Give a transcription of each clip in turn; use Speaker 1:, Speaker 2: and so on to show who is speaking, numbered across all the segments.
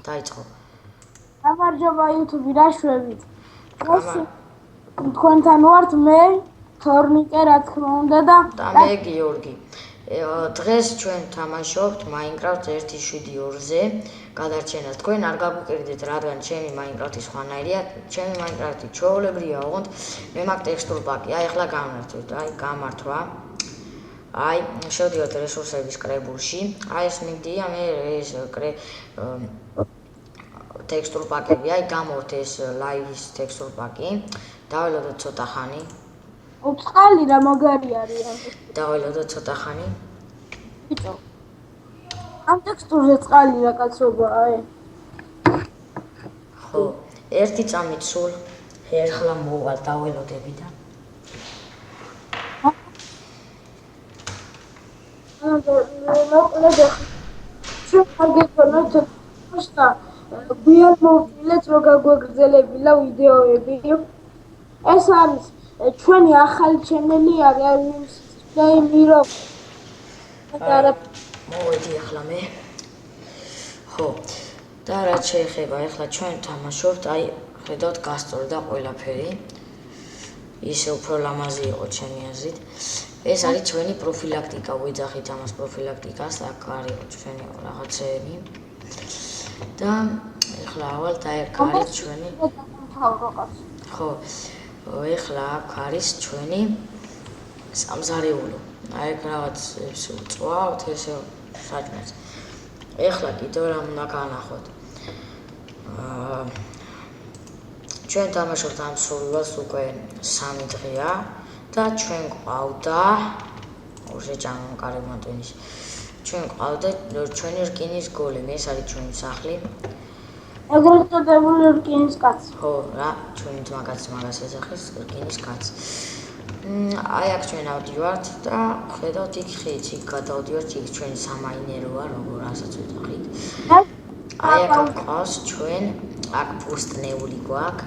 Speaker 1: დაიწყო.
Speaker 2: გამარჯობა YouTube რაშვებით. თქვენთან ვართ მე, თორნიკე, რა თქმა უნდა და
Speaker 1: მე გიორგი. დღეს ჩვენ თამაშობთ Minecraft 1.7.2-ზე. გადარჩენას თქვენ არ გაგვიყიდეთ, რადგან ჩემი Minecraft-ი სხვანაირია. ჩემი Minecraft-ი ჩვეულებრივია, ოღონდ მე მაქვს ტექსტურ პაკი. აი ახლა გამართვით, აი გამართვა. აი შევდივართ რესურსების კრებულში. აი ეს მიგდია მე ეს ტექსტურ პაკები, აი გამოვთ ეს ლაივის ტექსტურ პაკი. დაველოდოთ ცოტა ხანი.
Speaker 2: წყალი რა მაგარი არის.
Speaker 1: დაველოდოთ ცოტა ხანი.
Speaker 2: ბიჭო. ამ ტექსტურზე წყალი რა კაცობაა,
Speaker 1: ხო, ერთი წამით სულ ერთხლა მოვალ დაველოდები და
Speaker 2: გვიან მოვწილეთ რომ გაგვეგრძელებინა ვიდეოები. ეს არის ჩვენი ახალი ჩენელი არის Miro.
Speaker 1: მოვედი ახლა მე. ხო. და რაც შეეხება ახლა ჩვენ თამაშობთ, აი ხედავთ გასწორდა ყველაფერი. ისე უფრო ლამაზი იყო ჩემი აზრით. ეს არის ჩვენი პროფილაქტიკა, ვეძახით ამას პროფილაქტიკას, აქ არის ჩვენი რაღაცეები. და ახლა ავალ დაერქარით ჩვენი ხო, ახლა აქ არის ჩვენი სამზარეულო. აი აქ რაღაც წვავთ ესე საჭმელს. ახლა კიდევ რა უნდა განახოთ. ჩვენ თამაშობთ ამ სურვილს უკვე 3 დღეა და ჩვენ გვყავდა ჟეჭამონკარემონტენის. ჩვენ გვყავდა ჩვენი რკინის გოლემი, ეს არის ჩვენი სახლი.
Speaker 2: ეგრეთ წოდებული რკინის კაცი.
Speaker 1: ხო, რა, ჩვენი მაგაც მაგას ეძახის რკინის კაცი. აი აქ ჩვენ ავდივართ და ხედავთ იქ ხეიც, იქ გადავდივართ, იქ ჩვენი სამაინეროა, როგორ ასაც ვეთახით. აი აქ გვყავს ჩვენ, აქ პუსტნეული გვაქვს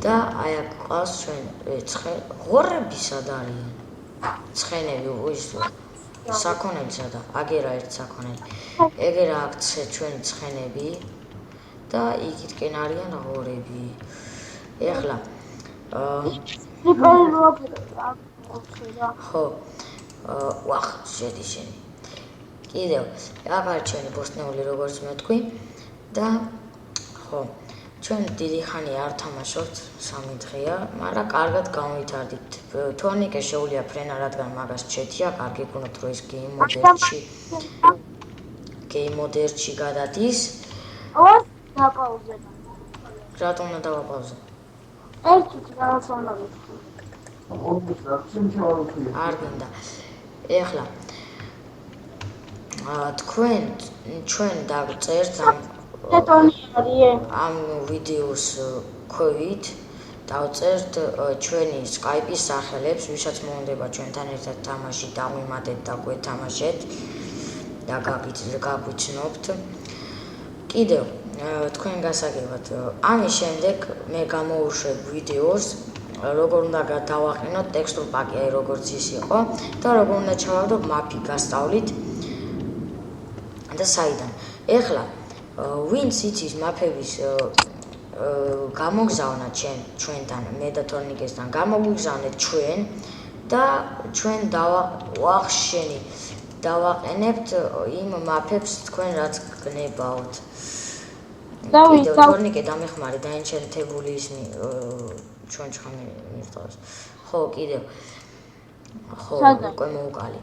Speaker 1: და აი აქ გვყავს ჩვენ ღორები სად არიან? ცხენები, ის საქონელი სადა, აგერა ერთ საქონელი. ეგერა აქ ჩვენი ცხენები და იქითკენ არიან ღორები. ეხლა ხო, ვახ, შედი შენი. კიდევ, აქ არის ჩვენი პოსტნეული, როგორც მეთქვი და ხო, ჩვენ დიდი ხანი არ თამაშობთ, 3 დღეა, მაგრამ კარგად განვითარდით. თორნიკე შეუძლია ფრენა, რადგან მაგას ჩეთია, კარგი გქონდათ რო ის game mode-ში გადადის.
Speaker 2: დაპაუზება.
Speaker 1: რატომ უნდა დავაპაუზო?
Speaker 2: ერთით რაღაც უნდა ვიქცე.
Speaker 1: არ გინდა. ეხლა ჩვენ დავწერთ ამ ვიდეოს ქვევით დავწერთ ჩვენი Skype-ის სახელებს, ვისაც მოუნდება ჩვენთან ერთად თამაში დავიმატეთ და გვეთამაშეთ და გაგვიცნობთ. კიდევ თქვენ გასაგებად, ამის შემდეგ მე გამოვუშვებ ვიდეოს, როგორ უნდა დავაყენოთ ტექსტურ პაკი, აი როგორც ის იყო და როგორ უნდა ჩავაგდოთ მაპი გასწავლით და საიდან. ეხლა ვინც იცის მაპების გამოგზავნა ჩვენთან, მე და თორნიკესთან გამოგვიგზავნეთ ჩვენ და ჩვენ დავაყენებთ იმ მაპებს თქვენ რაც გნებავთ. კიდევ თორნიკე დამეხმარე დაინტერესებული ისმი ჩვენ ხანი მირთავს. ხო, კიდევ. ხო, უკვე მოუკალი.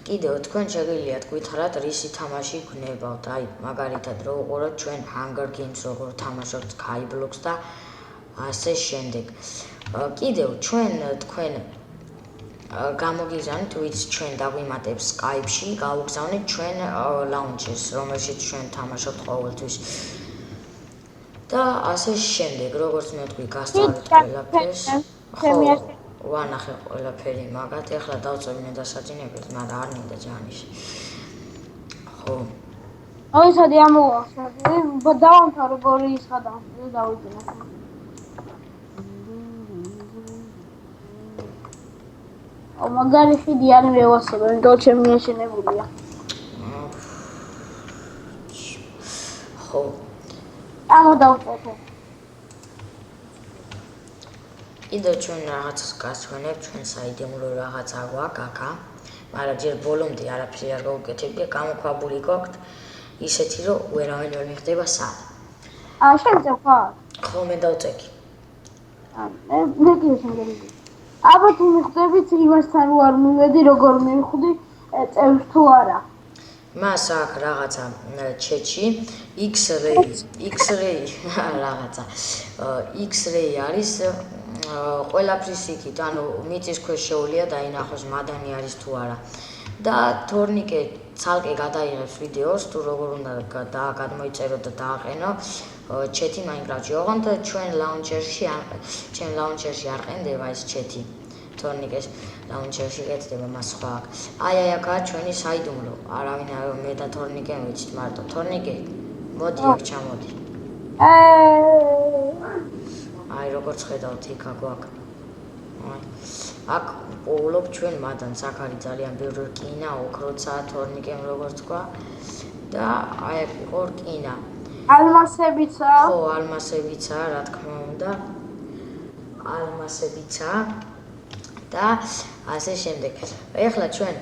Speaker 1: კიდევ თქვენ შეგიძლიათ გვითხრათ რისი თამაში გნებავთ. აი, მაგალითად, რო უყუროთ ჩვენ Hunger Games, როგორ თამაშობთ Skyblock და ასე შემდეგ. კიდევ თქვენ გამოგიზავნით, ვინც ჩვენ დაგვიმატებს Skype-ში, გავუგზავნით ჩვენ launcher-ს, რომელშიც ჩვენ თამაშობთ ყოველთვის. და ასე შემდეგ, როგორც მე ვთქვი, გასწავლეთ ყველაფერს. ხო, ვანახე ყველაფერი მაგათ, ეხლა დავწევინე დასაძინებლად, მაგრამ არ მინდა ჯანის. ხო.
Speaker 2: აი სადი ამოვახსენე, დავამთავრე გორი ის გადავწევ და დავიწყე. მაგარი ხიდი არ მევასება, იმიტომ ჩემი აშენებულია.
Speaker 1: ხო.
Speaker 2: ამოდავწეთე.
Speaker 1: კიდევ ჩვენ რაღაცას გასვენებ, ჩვენ საიდუმლო რაღაცა გვაქვს აქა, მაგრამ ჯერ ბოლომდე არაფერი არ გავუკეთებდი, გამოქვაბული გვაქვს ისეთი, რომ ვერავინ ვერ მიხდება სად.
Speaker 2: შენ ხარ?
Speaker 1: ხო, მე დავწექი.
Speaker 2: მე კი შემდეგი. აბა თუ მიხდებით იმასთან ვარ მივედი როგორ მივხვდი წევს თუ არა.
Speaker 1: მას აქვს რაღაცა ჩეთში X-ray რაღაცა X-ray არის ყველაფრის იქით, ანუ მიწის ქვეშ შეუძლია დაინახოს მადანი არის თუ არა. და თორნიკე ცალკე გადაიღებს ვიდეოს თუ როგორ უნდა გადმოიწერო და დააყენო ჩეთი Minecraft-ში. ოღონდ ჩვენ launcher-ში არ ყენდება ეს ჩეთი. თორნიკეს launcher-ში ყენდება მას სხვა აქვს. აი აქაა ჩვენი საიდუმლო. არავინ მე და თორნიკე ვიცით მარტო. თორნიკე მოდი აქ ჩამოდი. აი როგორც ხედავთ იქ აგვაქვს. აქ პოულობ ჩვენ მადანს, აქ არის ძალიან ბევრი რკინა, ოქროცა, თორნიკემ როგორც თქვა და აი აქ იყო რკინა.
Speaker 2: ალმასებიცა?
Speaker 1: ხო, ალმასებიცა, რა თქმა უნდა. ალმასებიცა და ასე შემდეგ. ეხლა ჩვენ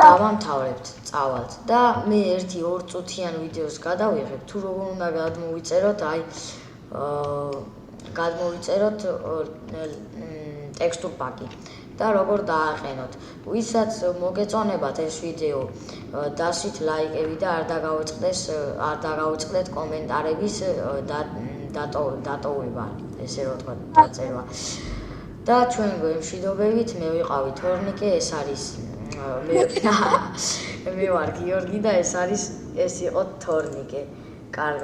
Speaker 1: დავამთავრებთ, წავალთ და მე 1-2 წუთიან ვიდეოს გადავიღებ, თუ როგორ უნდა გადმოვიწეროთ, აი გადმოვიწეროთ ტექსტურ პაკი და როგორ დააყენოთ. ვისაც მოგეწონებათ ეს ვიდეო, დასვით ლაიკები და არ დაგავიწყდეთ კომენტარების დატოვება, ესე რომ თქვა, დაწერვა. და ჩვენ გვემშვიდობებით, მე ვიყავი თორნიკე, ეს არის მე ვარ გიორგი და ეს იყო თორნიკე. კარგად.